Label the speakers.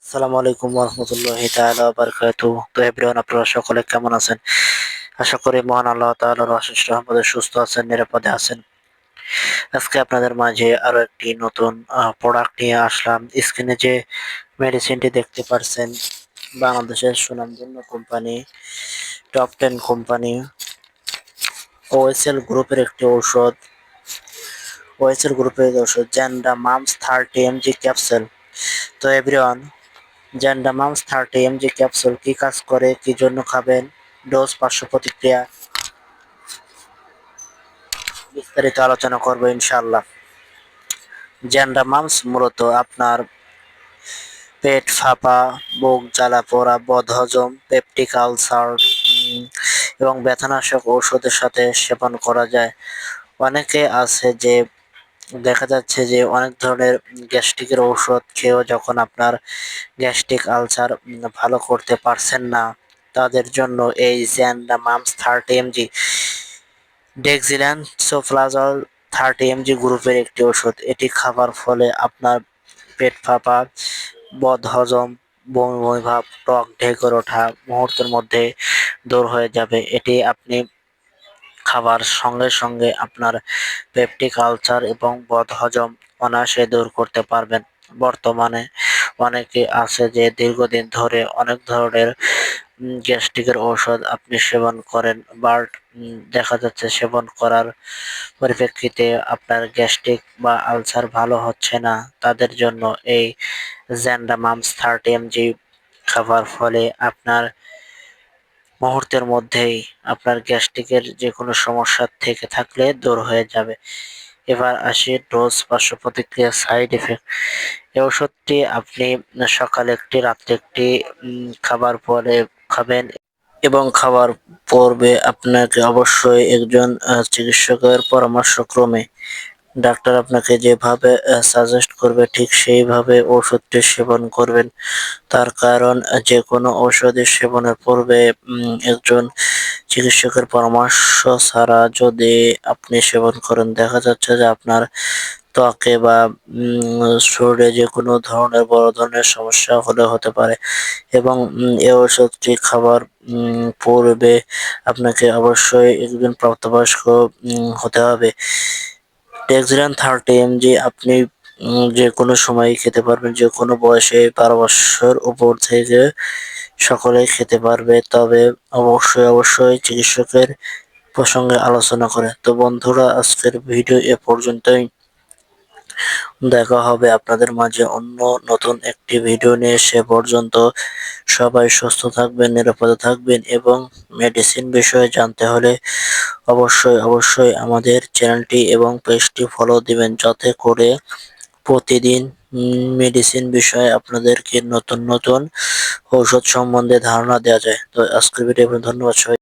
Speaker 1: আসসালামু আলাইকুম ওয়া তাআলা ওয়া বারাকাতুহু। তো এভরিওয়ান, আপনারা সকলে কেমন আছেন? আশা করি মহান আল্লাহ তাআলার অশেষ রহমতে সুস্থ আছেন, নিরাপদে আছেন। আজকে আপনাদের মাঝে আরো একটি নতুন প্রোডাক্ট নিয়ে আসলাম। স্ক্রিনে যে মেডিসিনটি দেখতে পারছেন, বাংলাদেশের সুনামধন্য কোম্পানি, টপ 10 কোম্পানি ওএসএল গ্রুপের একটি ঔষধ। ওএসএল গ্রুপের ঔষধ জ্যান্ডা মামস 30 mg ক্যাপসুল। তো এভরিওয়ান, জ্যান্ডামামস 30 mg ক্যাপসুল কি কাজ করে, কি জন্য খাবেন, ডোজ, পার্শ্ব প্রতিক্রিয়া বিস্তারিত আলোচনা করব ইনশাআল্লাহ। জ্যান্ডামামস মূলত আপনার পেট ফাঁপা, বুক জ্বালা পোড়া, বদহজম, পেপটিক আলসার এবং ব্যথানাশক ঔষধের সাথে সেবন করা যায়। অনেকে আছে যে দেখা যাচ্ছে যে অনেক ধরনের গ্যাস্ট্রিকের ঔষধ খেয়েও যখন আপনার গ্যাস্ট্রিক আলসার ভালো করতে পারছেন না, তাদের জন্য এই জ্যান্ডামামস 30 mg ডেক্সিলান্সোফ্লাজল 30 mg গ্রুপের একটি ওষুধ। এটি খাবার ফলে আপনার পেট ফাঁপা, বদহজম, বমি বমি ভাব, টক ঢেকুর ওঠা মুহূর্তের মধ্যে দূর হয়ে যাবে। এটি আপনি খাবার সঙ্গে সঙ্গে আপনার পেপটিক আলসার এবং বদহজম অনায়াসে দূর করতে পারবেন। বর্তমানে অনেকে আছে যে দীর্ঘদিন ধরে অনেক ধরনের গ্যাস্ট্রিকের ঔষধ আপনি সেবন করেন, বাট দেখা যাচ্ছে সেবন করার পরিপ্রেক্ষিতে আপনার গ্যাস্ট্রিক বা আলসার ভালো হচ্ছে না। তাদের জন্য এই জ্যান্ডামামস 30 mg খাবার ফলে আপনার মুহূর্তের মধ্যেই আপনার গ্যাস্ট্রিকের যে কোনো সমস্যা থেকে থাকলে দূর হয়ে যাবে। এবার আসি ডোজ, পার্শ্ব প্রতিক্রিয়া, সাইড ইফেক্ট। এই ওষুধটি আপনি সকালে একটি, রাত্রে একটি খাবার পরে খাবেন এবং খাবার পূর্বে আপনাকে অবশ্যই একজন চিকিৎসকের পরামর্শক্রমে ডাক্তার আপনাকে যেভাবে সাজেস্ট করবে ঠিক সেইভাবে ওষুধটি সেবন করবেন। তার কারণ যে কোনো ঔষধের সেবনের পূর্বে একজন চিকিৎসকের পরামর্শ ছাড়া যদি আপনি সেবন করেন, দেখা যাচ্ছে যে আপনার ত্বকে বা শরীরে যে কোনো ধরনের বড় ধরনের সমস্যা হতে পারে। এবং এই ওষুধটি খাবার পূর্বে আপনাকে অবশ্যই একজন প্রাপ্তবয়স্ক হতে হবে। ডেক্সিলান 30 mg আপনি যে কোনো সময় খেতে পারবেন, যে কোনো বয়সে, 12 বছর উপর থেকে সকলেই খেতে পারবে, তবে অবশ্যই চিকিৎসকের প্রসঙ্গে আলোচনা করে। তো বন্ধুরা, আজকের ভিডিও এ পর্যন্তই। দেখা হবে আপনাদের মাঝে অন্য নতুন একটি ভিডিও নিয়ে। সে পর্যন্ত সবাই সুস্থ থাকবেন, নিরাপদে থাকবেন এবং মেডিসিন বিষয়ে জানতে হলে অবশ্যই আমাদের চ্যানেলটি এবং পেজটি ফলো দিবেন, যাতে করে প্রতিদিন মেডিসিন বিষয়ে আপনাদেরকে নতুন ঔষধ সম্বন্ধে ধারণা দেওয়া যায়। তো আজকের ভিডিও ধন্যবাদ সবাই।